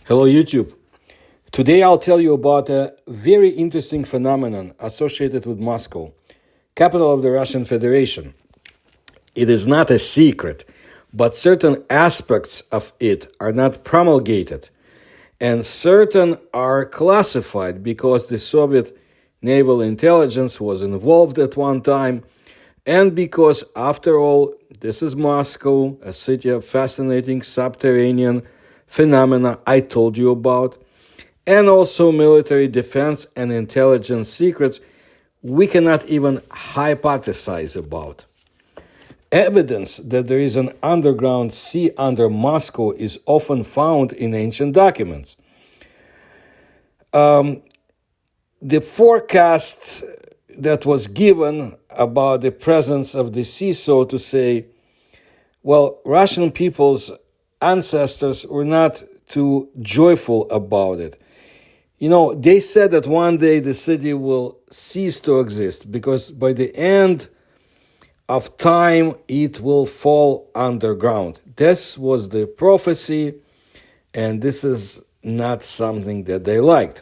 Hello, YouTube. Today I'll tell you about a very interesting phenomenon associated with Moscow, capital of the Russian Federation. It is not a secret, but certain aspects of it are not promulgated, and certain are classified because the Soviet naval intelligence was involved at one time, and because, after all, this is Moscow, a city of fascinating subterranean phenomena I told you about, and also military defense and intelligence secrets we cannot even hypothesize about. Evidence that there is an underground sea under Moscow is often found in ancient documents. The forecast that was given about the presence of the sea, so to say, Russian people's ancestors were not too joyful about it. They said that one day the city will cease to exist because by the end of time it will fall underground. This was the prophecy, and this is not something that they liked.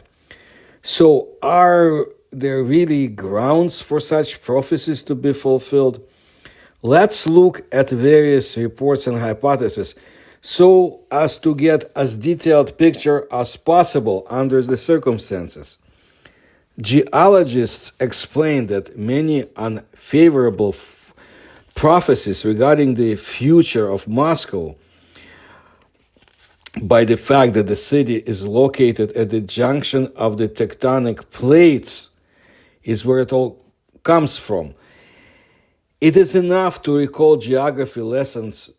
So are there really grounds for such prophecies to be fulfilled? Let's look at various reports and hypotheses so as to get as detailed picture as possible under the circumstances. Geologists explain that many unfavorable prophecies regarding the future of Moscow by the fact that the city is located at the junction of the tectonic plates is where it all comes from. It is enough to recall geography lessons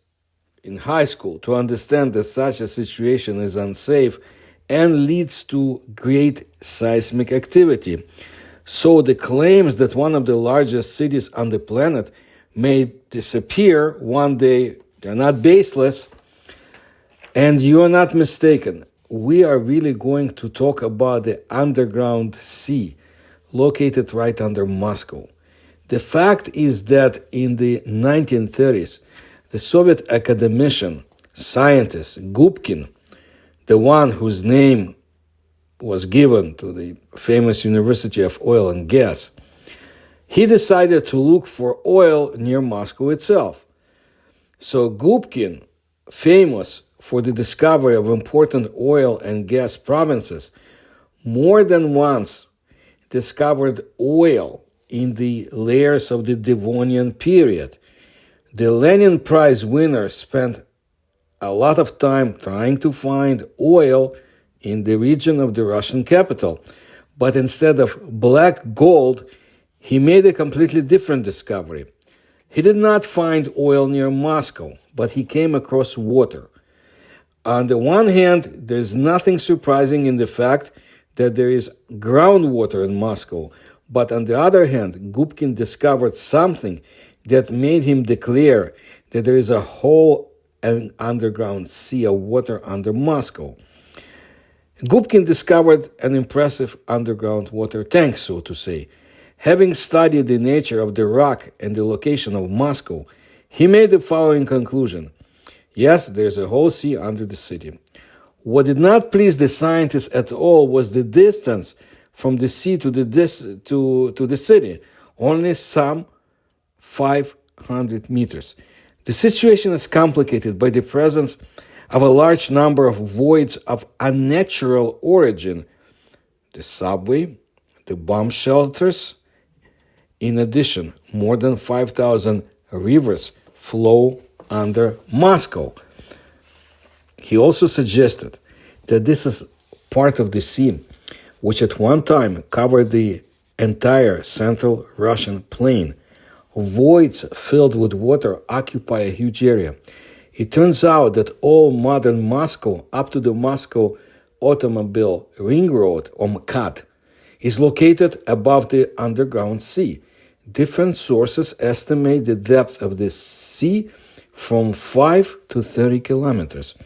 in high school to understand that such a situation is unsafe and leads to great seismic activity. So the claims that one of the largest cities on the planet may disappear one day, they're not baseless. And you are not mistaken. We are really going to talk about the underground sea located right under Moscow. The fact is that in the 1930s, the Soviet academician, scientist Gubkin, the one whose name was given to the famous University of Oil and Gas, he decided to look for oil near Moscow itself. So Gubkin, famous for the discovery of important oil and gas provinces, more than once discovered oil in the layers of the Devonian period. The Lenin Prize winner spent a lot of time trying to find oil in the region of the Russian capital, but instead of black gold, he made a completely different discovery. He did not find oil near Moscow, but he came across water. On the one hand, there's nothing surprising in the fact that there is groundwater in Moscow, but on the other hand, Gubkin discovered something that made him declare that there is a whole underground sea of water under Moscow. Gubkin discovered an impressive underground water tank, so to say. Having studied the nature of the rock and the location of Moscow, he made the following conclusion. Yes, there's a whole sea under the city. What did not please the scientists at all was the distance from the sea to the city, only some 500 meters. The situation is complicated by the presence of a large number of voids of unnatural origin, the subway, the bomb shelters. In addition, more than 5,000 rivers flow under Moscow. He also suggested that this is part of the sea which at one time covered the entire central Russian plain. Voids filled with water occupy a huge area. It turns out that all modern Moscow, up to the Moscow Automobile Ring Road, or MKAD, is located above the underground sea. Different sources estimate the depth of the sea from 5 to 30 kilometers.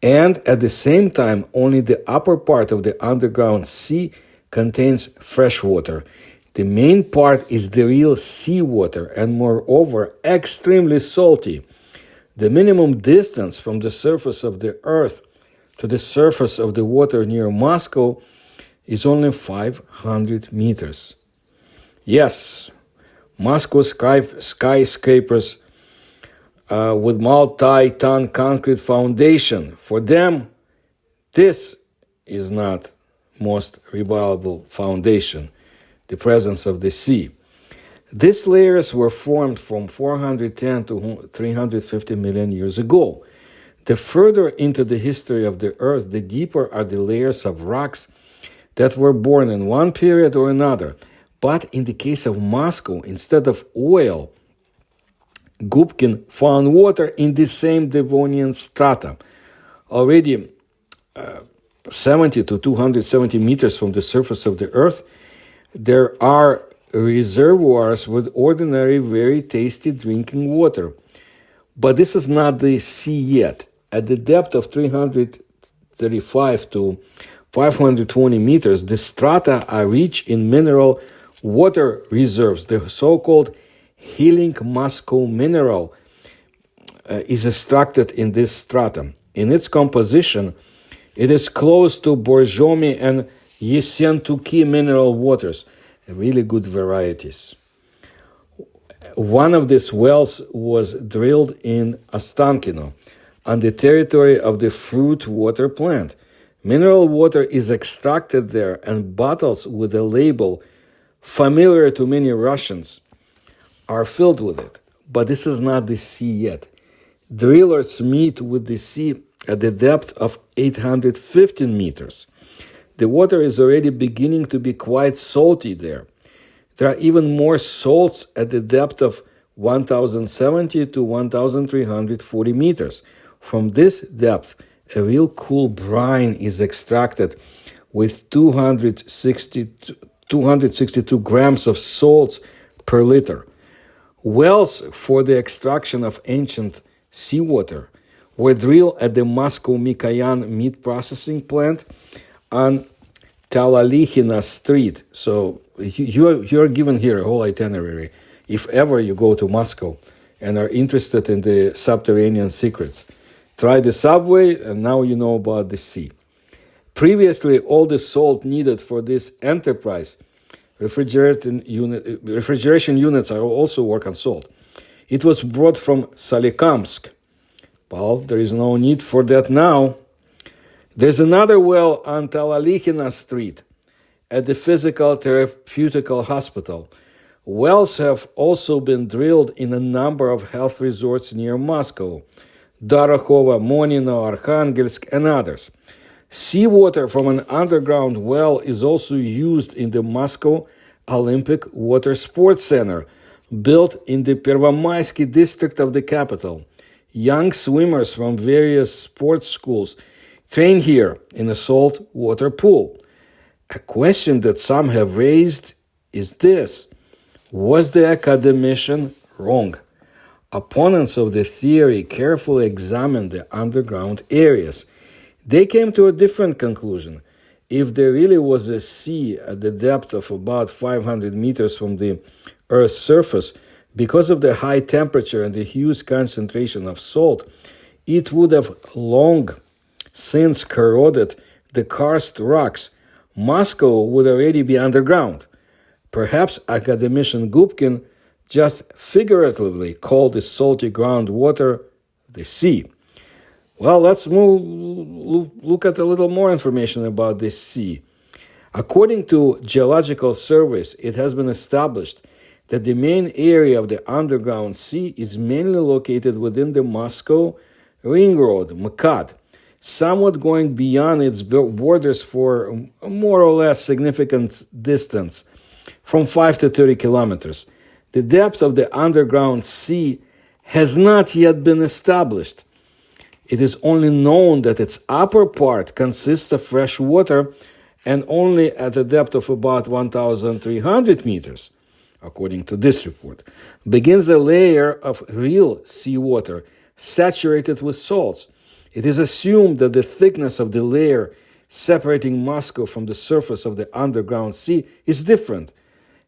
And at the same time, only the upper part of the underground sea contains fresh water. The main part is the real seawater and moreover extremely salty. The minimum distance from the surface of the earth to the surface of the water near Moscow is only 500 meters. Yes, Moscow skyscrapers with multi-ton concrete foundation. For them, this is not most reliable foundation, the presence of the sea. These layers were formed from 410 to 350 million years ago. The further into the history of the Earth, the deeper are the layers of rocks that were born in one period or another. But in the case of Moscow, instead of oil, Gubkin found water in the same Devonian strata. Already 70 to 270 meters from the surface of the Earth, there are reservoirs with ordinary, very tasty drinking water. But this is not the sea yet. At the depth of 335 to 520 meters, the strata are rich in mineral water reserves. The so-called healing Moscow mineral is extracted in this stratum. In its composition, it is close to Borjomi and Yessentuki mineral waters, really good varieties. One of these wells was drilled in Ostankino, on the territory of the fruit water plant. Mineral water is extracted there, and bottles with a label familiar to many Russians are filled with it. But this is not the sea yet. Drillers meet with the sea at the depth of 815 meters. The water is already beginning to be quite salty there. There are even more salts at the depth of 1,070 to 1,340 meters. From this depth, a real cool brine is extracted with 262 grams of salts per liter. Wells for the extraction of ancient seawater were drilled at the Moscow Mikoyan meat processing plant on Talalihina Street. So you're given here a whole itinerary if ever you go to Moscow and are interested in the subterranean secrets. Try the subway, and now you know about the sea. Previously, all the salt needed for this enterprise, refrigeration units are also work on salt. It was brought from Solikamsk. Well, there is no need for that now. There's another well on Talalihina Street at the Physical Therapeutical Hospital. Wells have also been drilled in a number of health resorts near Moscow, Dorohova, Monino, Arkhangelsk, and others. Seawater from an underground well is also used in the Moscow Olympic Water Sports Center, built in the Pervomaisky district of the capital. Young swimmers from various sports schools train here in a salt water pool. A question that some have raised is this: was the academician wrong? Opponents of the theory carefully examined the underground areas. They came to a different conclusion. If there really was a sea at the depth of about 500 meters from the Earth's surface, because of the high temperature and the huge concentration of salt, it would have long since corroded the karst rocks. Moscow would already be underground. Perhaps academician Gubkin just figuratively called the salty groundwater the sea. Well, let's look at a little more information about this sea. According to geological surveys, it has been established that the main area of the underground sea is mainly located within the Moscow Ring Road, MKAD, somewhat going beyond its borders for a more or less significant distance, from 5 to 30 kilometers. The depth of the underground sea has not yet been established. It is only known that its upper part consists of fresh water and only at a depth of about 1,300 meters, according to this report, begins a layer of real seawater saturated with salts. It is assumed that the thickness of the layer separating Moscow from the surface of the underground sea is different.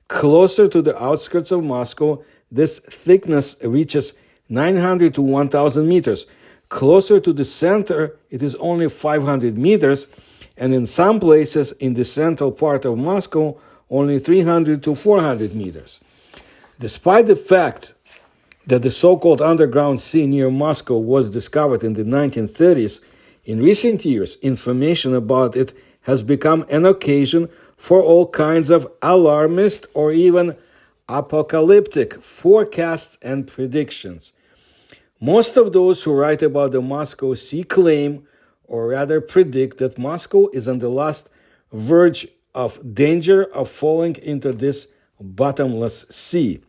Closer to the outskirts of Moscow, this thickness reaches 900 to 1,000 meters. Closer to the center, it is only 500 meters, and in some places in the central part of Moscow, only 300 to 400 meters. Despite the fact that the so-called underground sea near Moscow was discovered in the 1930s, in recent years, information about it has become an occasion for all kinds of alarmist or even apocalyptic forecasts and predictions. Most of those who write about the Moscow Sea claim, or rather predict, that Moscow is on the last verge of danger of falling into this bottomless sea.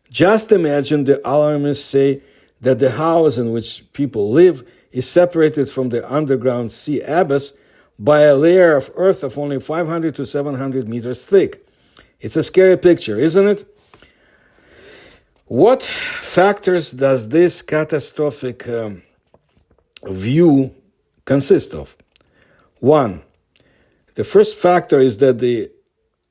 Just imagine the alarmists say that the house in which people live is separated from the underground sea abyss by a layer of earth of only 500 to 700 meters thick. It's a scary picture, isn't it? What factors does this catastrophic view consist of? One, the first factor is that the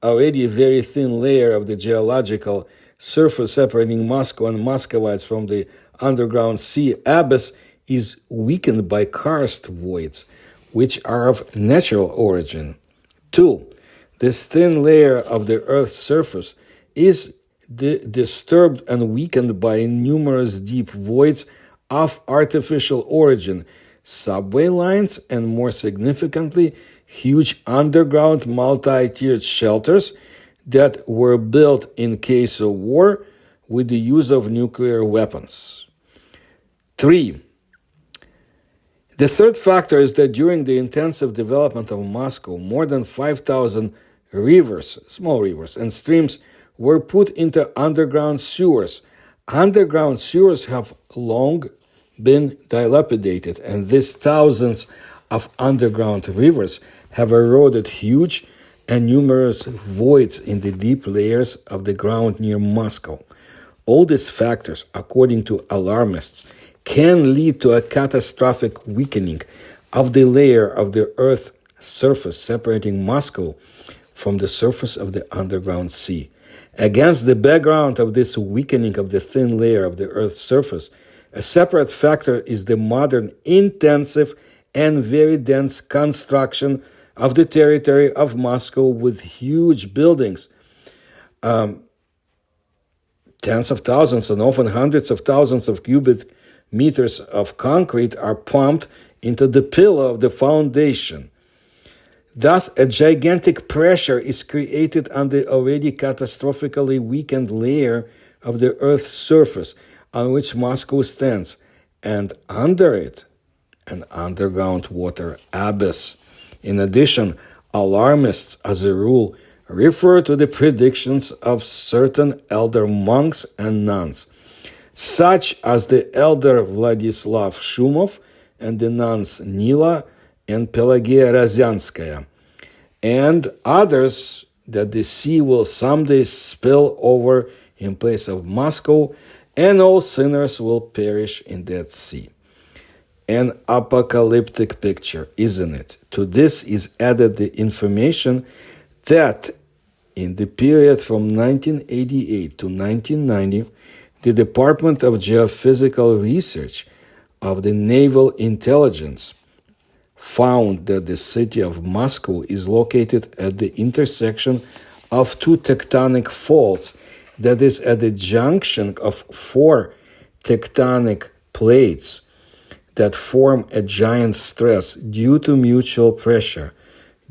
already very thin layer of the geological surface separating Moscow and Muscovites from the underground sea abyss is weakened by karst voids, which are of natural origin. Two, this thin layer of the Earth's surface is disturbed and weakened by numerous deep voids of artificial origin, subway lines, and more significantly, huge underground multi-tiered shelters that were built in case of war with the use of nuclear weapons. Three, the third factor is that during the intensive development of Moscow, more than 5,000 rivers, small rivers, and streams were put into underground sewers. Underground sewers have long been dilapidated, and these thousands of underground rivers have eroded huge and numerous voids in the deep layers of the ground near Moscow. All these factors, according to alarmists, can lead to a catastrophic weakening of the layer of the Earth's surface separating Moscow from the surface of the underground sea. Against the background of this weakening of the thin layer of the Earth's surface, a separate factor is the modern, intensive, and very dense construction of the territory of Moscow with huge buildings. Tens of thousands and often hundreds of thousands of cubic meters of concrete are pumped into the pillar of the foundation. Thus, a gigantic pressure is created on the already catastrophically weakened layer of the Earth's surface on which Moscow stands, and under it, an underground water abyss. In addition, alarmists, as a rule, refer to the predictions of certain elder monks and nuns, such as the elder Vladislav Shumov and the nuns Nila and Pelagia Razyanskaya, and others that the sea will someday spill over in place of Moscow, and all sinners will perish in that sea. An apocalyptic picture, isn't it? To this is added the information that in the period from 1988 to 1990, the Department of Geophysical Research of the Naval Intelligence found that the city of Moscow is located at the intersection of two tectonic faults, that is, at the junction of four tectonic plates that form a giant stress due to mutual pressure.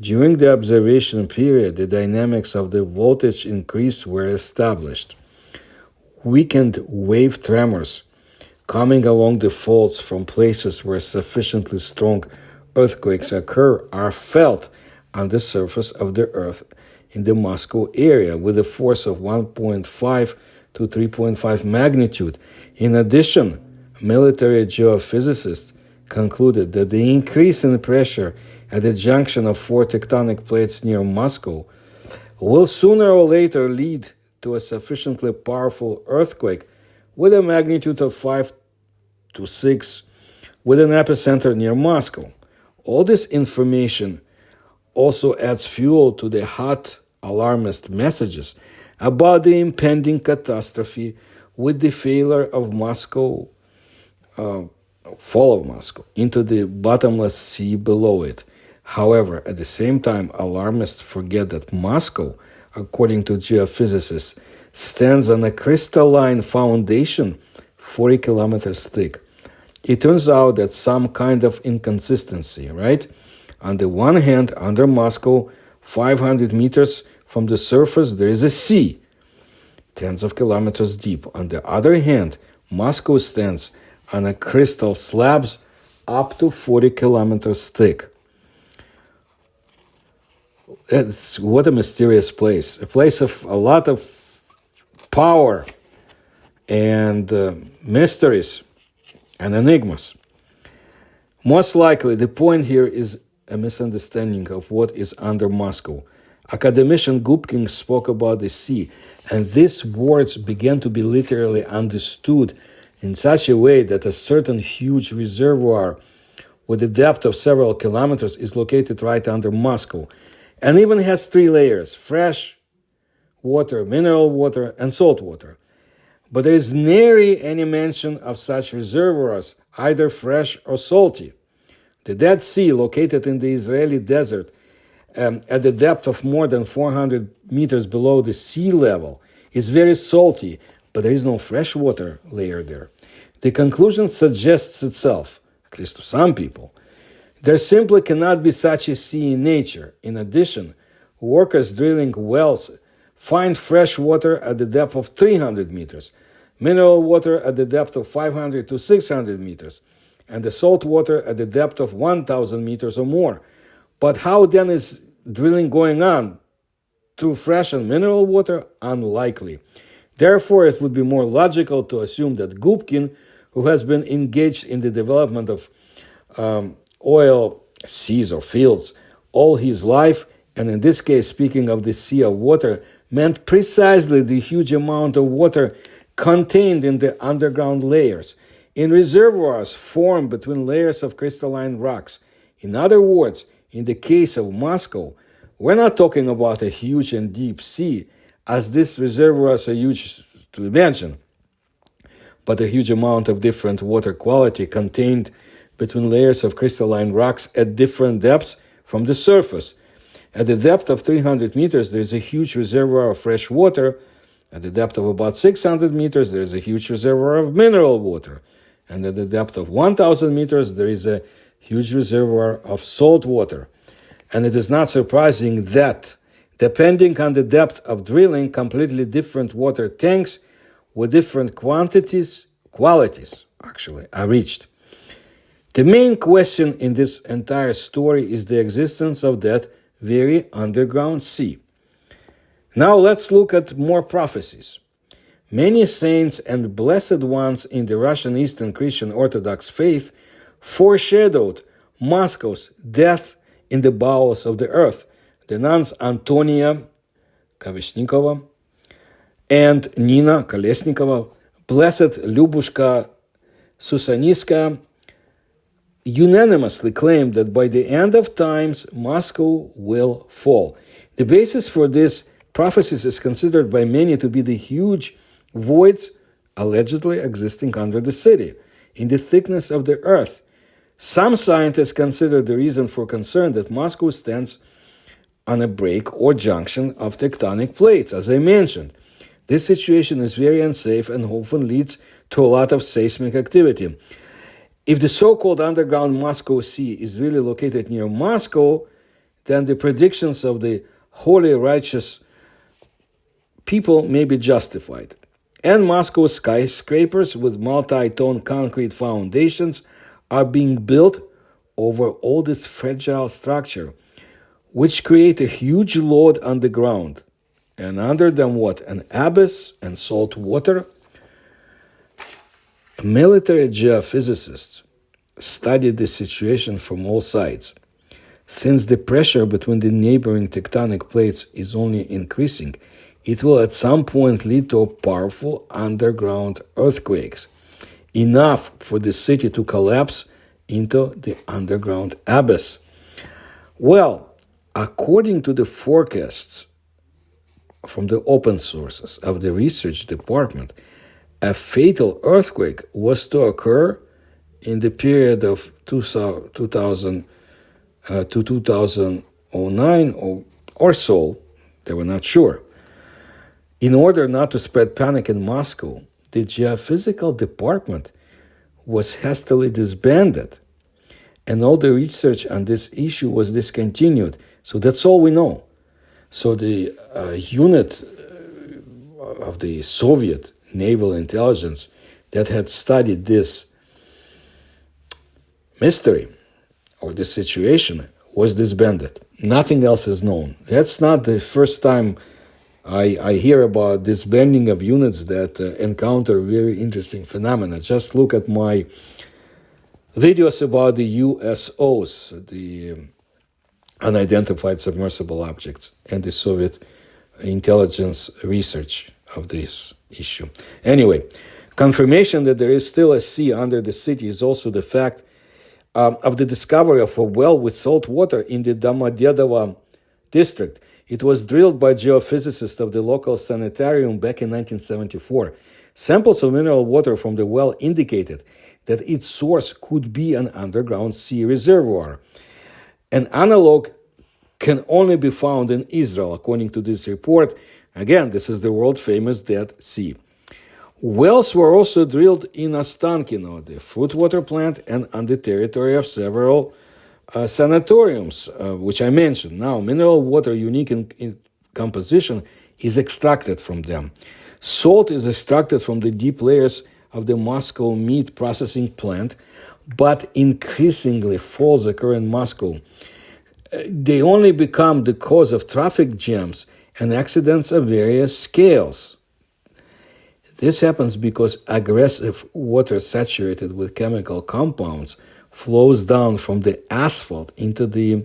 During the observation period, the dynamics of the voltage increase were established. Weakened wave tremors coming along the faults from places where sufficiently strong earthquakes occur are felt on the surface of the Earth in the Moscow area with a force of 1.5 to 3.5 magnitude. In addition, military geophysicists concluded that the increase in pressure at the junction of four tectonic plates near Moscow will sooner or later lead to a sufficiently powerful earthquake with a magnitude of 5 to 6 with an epicenter near Moscow. All this information also adds fuel to the hot alarmist messages about the impending catastrophe with the failure of Moscow fall of Moscow, into the bottomless sea below it. However, at the same time, alarmists forget that Moscow, according to geophysicists, stands on a crystalline foundation 40 kilometers thick. It turns out that some kind of inconsistency, right? On the one hand, under Moscow, 500 meters from the surface, there is a sea, tens of kilometers deep. On the other hand, Moscow stands on a crystal slabs up to 40 kilometers thick. What a mysterious place. A place of a lot of power and mysteries and enigmas. Most likely, the point here is a misunderstanding of what is under Moscow. Academician Gubkin spoke about the sea, and these words began to be literally understood in such a way that a certain huge reservoir with a depth of several kilometers is located right under Moscow, and even has three layers: fresh water, mineral water, and salt water. But there is nary any mention of such reservoirs, either fresh or salty. The Dead Sea, located in the Israeli desert at the depth of more than 400 meters below the sea level, is very salty, but there is no fresh water layer there. The conclusion suggests itself, at least to some people. There simply cannot be such a sea in nature. In addition, workers drilling wells find fresh water at the depth of 300 meters, mineral water at the depth of 500 to 600 meters, and the salt water at the depth of 1,000 meters or more. But how then is drilling going on? Through fresh and mineral water? Unlikely. Therefore, it would be more logical to assume that Gubkin, who has been engaged in the development of oil seas or fields all his life, and in this case, speaking of the sea of water, meant precisely the huge amount of water contained in the underground layers, in reservoirs formed between layers of crystalline rocks. In other words, in the case of Moscow, we're not talking about a huge and deep sea, as these reservoirs are huge to imagine, but a huge amount of different water quality contained between layers of crystalline rocks at different depths from the surface. At the depth of 300 meters, there is a huge reservoir of fresh water. At the depth of about 600 meters, there is a huge reservoir of mineral water. And at the depth of 1,000 meters, there is a huge reservoir of salt water. And it is not surprising that, depending on the depth of drilling, completely different water tanks with different qualities are reached. The main question in this entire story is the existence of that very underground sea. Now let's look at more prophecies. Many saints and blessed ones in the Russian Eastern Christian Orthodox faith foreshadowed Moscow's death in the bowels of the earth. The nuns Antonia Kavishnikova and Nina Kolesnikova, blessed Lyubushka Susaniska, unanimously claimed that by the end of times, Moscow will fall. The basis for this prophecies is considered by many to be the huge voids allegedly existing under the city, in the thickness of the earth. Some scientists consider the reason for concern that Moscow stands on a break or junction of tectonic plates, as I mentioned. This situation is very unsafe and often leads to a lot of seismic activity. If the so-called underground Moscow Sea is really located near Moscow, then the predictions of the holy righteous people may be justified. And Moscow's skyscrapers with multi-ton concrete foundations are being built over all this fragile structure, which create a huge load on the ground. And under them what? An abyss and salt water? Military geophysicists studied the situation from all sides. Since the pressure between the neighboring tectonic plates is only increasing, it will at some point lead to powerful underground earthquakes, enough for the city to collapse into the underground abyss. Well, according to the forecasts from the open sources of the research department, a fatal earthquake was to occur in the period of 2000 to 2009 or so, they were not sure. In order not to spread panic in Moscow, the geophysical department was hastily disbanded, and all the research on this issue was discontinued. So that's all we know. So the unit of the Soviet naval intelligence that had studied this mystery or this situation was disbanded. Nothing else is known. That's not the first time I hear about disbanding of units that encounter very interesting phenomena. Just look at my videos about the USOs, the unidentified submersible objects, and the Soviet intelligence research of this issue. Anyway, confirmation that there is still a sea under the city is also the fact of the discovery of a well with salt water in the Domodedovo district. It was drilled by geophysicists of the local sanitarium back in 1974. Samples of mineral water from the well indicated that its source could be an underground sea reservoir. An analog can only be found in Israel, according to this report. Again, this is the world-famous Dead Sea. Wells were also drilled in Ostankino, the fruit water plant, and on the territory of several sanatoriums, which I mentioned. Now, mineral water, unique in composition, is extracted from them. Salt is extracted from the deep layers of the Moscow meat processing plant, but increasingly falls occur in Moscow. They only become the cause of traffic jams and accidents of various scales. This happens because aggressive water saturated with chemical compounds flows down from the asphalt into the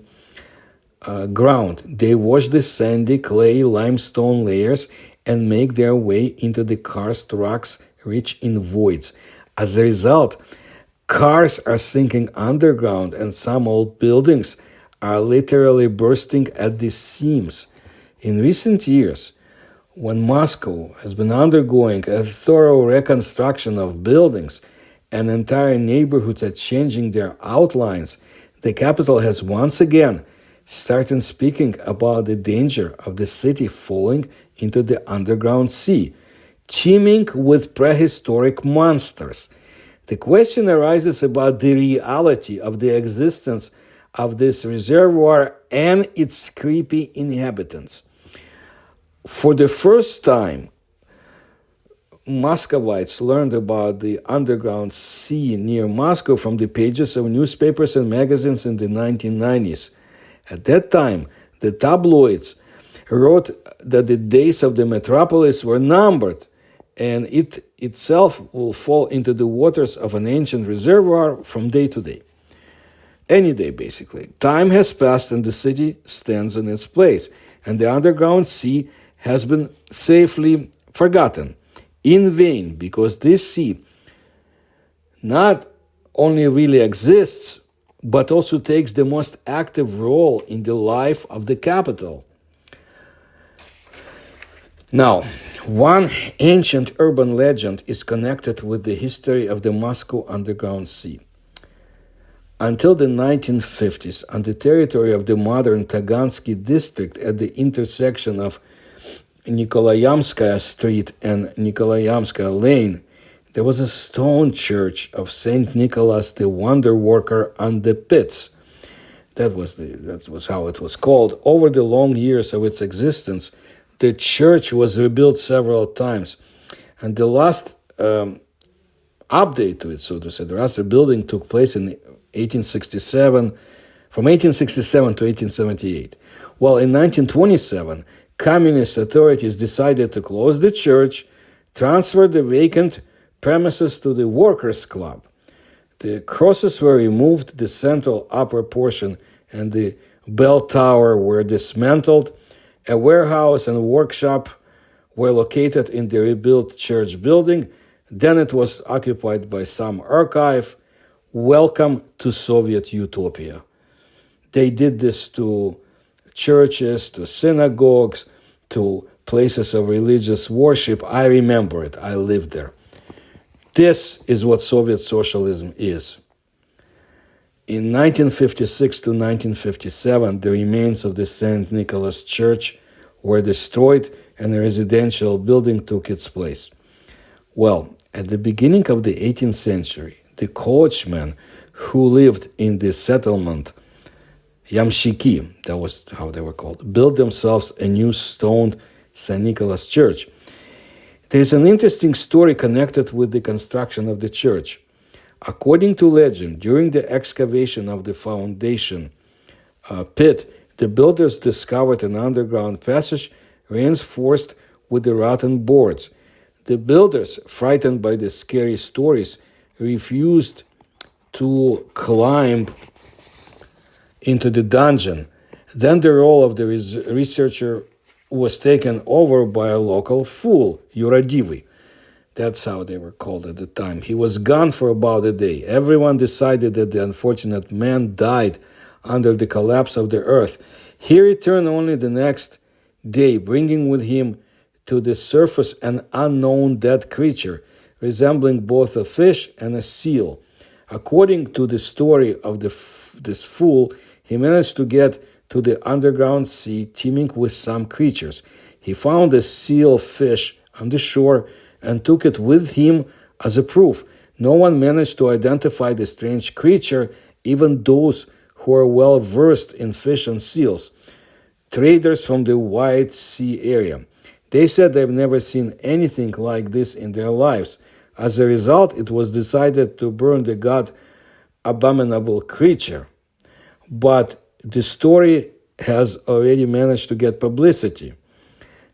ground. They wash the sandy, clay, limestone layers and make their way into the karst rocks rich in voids. As a result, cars are sinking underground and some old buildings are literally bursting at the seams. In recent years, when Moscow has been undergoing a thorough reconstruction of buildings and entire neighborhoods are changing their outlines, the capital has once again started speaking about the danger of the city falling into the underground sea, teeming with prehistoric monsters. The question arises about the reality of the existence of this reservoir and its creepy inhabitants. For the first time, Muscovites learned about the underground sea near Moscow from the pages of newspapers and magazines in the 1990s. At that time, the tabloids wrote that the days of the metropolis were numbered, and it itself will fall into the waters of an ancient reservoir from day to day. Any day, basically. Time has passed and the city stands in its place, and the underground sea has been safely forgotten. In vain, because this sea not only really exists, but also takes the most active role in the life of the capital. Now, one ancient urban legend is connected with the history of the Moscow underground sea. Until the 1950s, on the territory of the modern Tagansky district at the intersection of Nikolayamskaya Street and Nikolayamskaya Lane, there was a stone church of Saint Nicholas the Wonder Worker on the pits. That was how it was called. Over the long years of its existence, the church was rebuilt several times, and the last update to it, so to say, the last rebuilding took place in 1867, from 1867 to 1878. Well, in 1927, communist authorities decided to close the church, transfer the vacant premises to the Workers' Club. The crosses were removed, the central upper portion and the bell tower were dismantled. A warehouse and workshop were located in the rebuilt church building. Then it was occupied by some archive. Welcome to Soviet utopia. They did this to churches, to synagogues, to places of religious worship. I remember it. I lived there. This is what Soviet socialism is. In 1956 to 1957, the remains of the St. Nicholas Church were destroyed and a residential building took its place. Well, at the beginning of the 18th century, the coachmen who lived in the settlement, Yamshiki, that was how they were called, built themselves a new stone St. Nicholas Church. There is an interesting story connected with the construction of the church. According to legend, during the excavation of the foundation pit, the builders discovered an underground passage reinforced with the rotten boards. The builders, frightened by the scary stories, refused to climb into the dungeon. Then the role of the researcher was taken over by a local fool, Yuradivi. That's how they were called at the time. He was gone for about a day. Everyone decided that the unfortunate man died under the collapse of the earth. He returned only the next day, bringing with him to the surface an unknown dead creature, resembling both a fish and a seal. According to the story of this fool, he managed to get to the underground sea teeming with some creatures. He found a seal fish on the shore and took it with him as a proof. No one managed to identify the strange creature, even those who are well versed in fish and seals, traders from the White Sea area. They said they've never seen anything like this in their lives. As a result, it was decided to burn the god abominable creature. But the story has already managed to get publicity.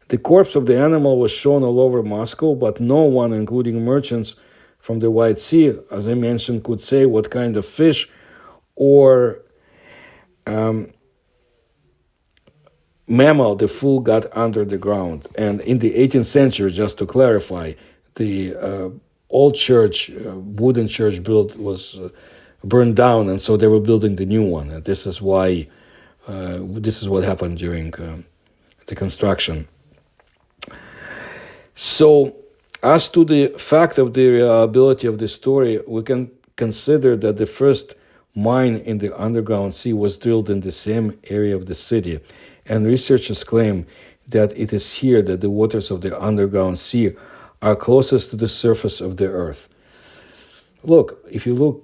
The corpse of the animal was shown all over Moscow, but no one, including merchants from the White Sea, as I mentioned, could say what kind of fish or mammal the fool got under the ground. And in the 18th century, just to clarify, the old church, wooden church built, was burned down, and so they were building the new one. And this is why, this is what happened during the construction. So, as to the fact of the reliability of the story, we can consider that the first mine in the underground sea was drilled in the same area of the city, and researchers claim that it is here that the waters of the underground sea are closest to the surface of the earth. Look, if you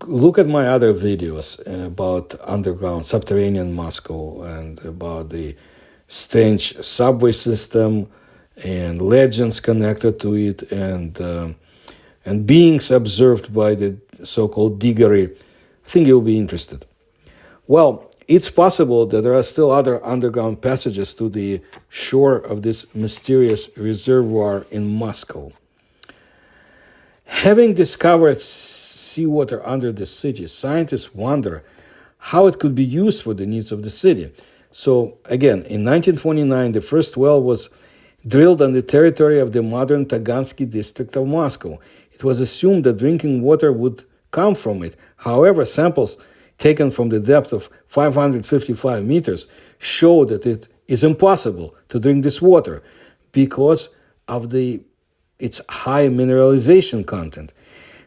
look at my other videos about underground, subterranean Moscow, and about the strange subway system, and legends connected to it, and beings observed by the so-called diggery, I think you'll be interested. Well, it's possible that there are still other underground passages to the shore of this mysterious reservoir in Moscow. Having discovered seawater under the city, scientists wonder how it could be used for the needs of the city. So, again, in 1929, the first well was drilled on the territory of the modern Tagansky district of Moscow. It was assumed that drinking water would come from it. However, samples taken from the depth of 555 meters show that it is impossible to drink this water because of its high mineralization content.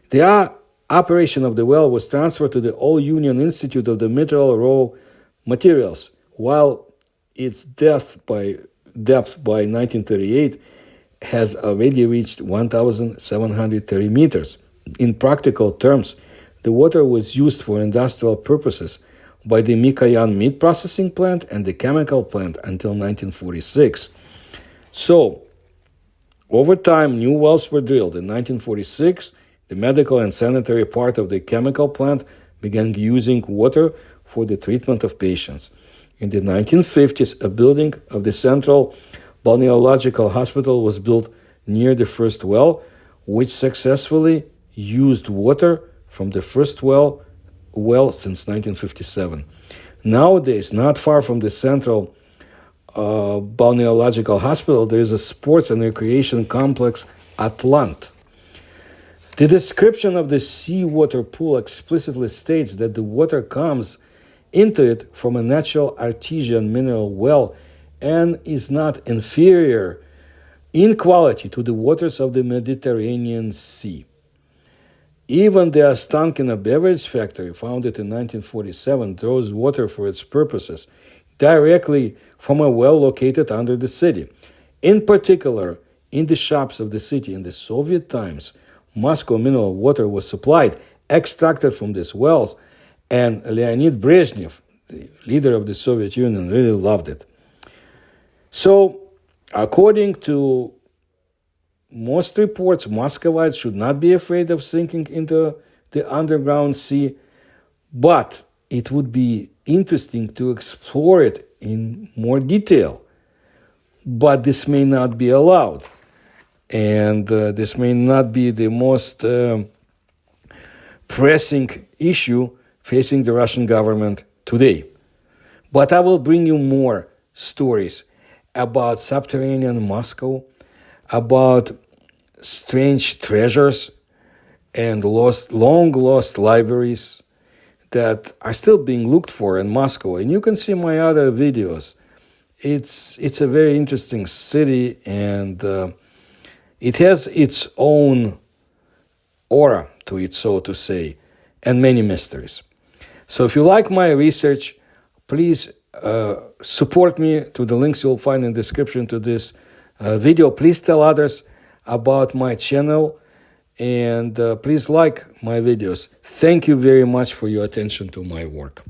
The operation of the well was transferred to the All-Union Institute of the Mineral Raw Materials, while its depth by 1938 has already reached 1,730 meters. In practical terms, the water was used for industrial purposes by the Mikoyan meat processing plant and the chemical plant until 1946. So, over time, new wells were drilled. In 1946, the medical and sanitary part of the chemical plant began using water for the treatment of patients. In the 1950s, a building of the Central Balneological Hospital was built near the first well, which successfully used water from the first well since 1957. Nowadays, not far from the Central Balneological Hospital, there is a sports and recreation complex, Atlant. The description of the seawater pool explicitly states that the water comes into it from a natural artesian mineral well and is not inferior in quality to the waters of the Mediterranean Sea. Even the Ostankino beverage factory, founded in 1947, draws water for its purposes directly from a well located under the city. In particular, in the shops of the city in the Soviet times, Moscow mineral water was supplied, extracted from these wells, and Leonid Brezhnev, the leader of the Soviet Union, really loved it. So, according to most reports, Muscovites should not be afraid of sinking into the underground sea, but it would be interesting to explore it in more detail. But this may not be allowed, and this may not be the most pressing issue facing the Russian government today. But I will bring you more stories about subterranean Moscow, about strange treasures and long lost libraries that are still being looked for in Moscow. And you can see my other videos. It's a very interesting city, and it has its own aura to it, so to say, and many mysteries. So if you like my research, please support me to the links you'll find in the description to this video. Please tell others about my channel, and please like my videos. Thank you very much for your attention to my work.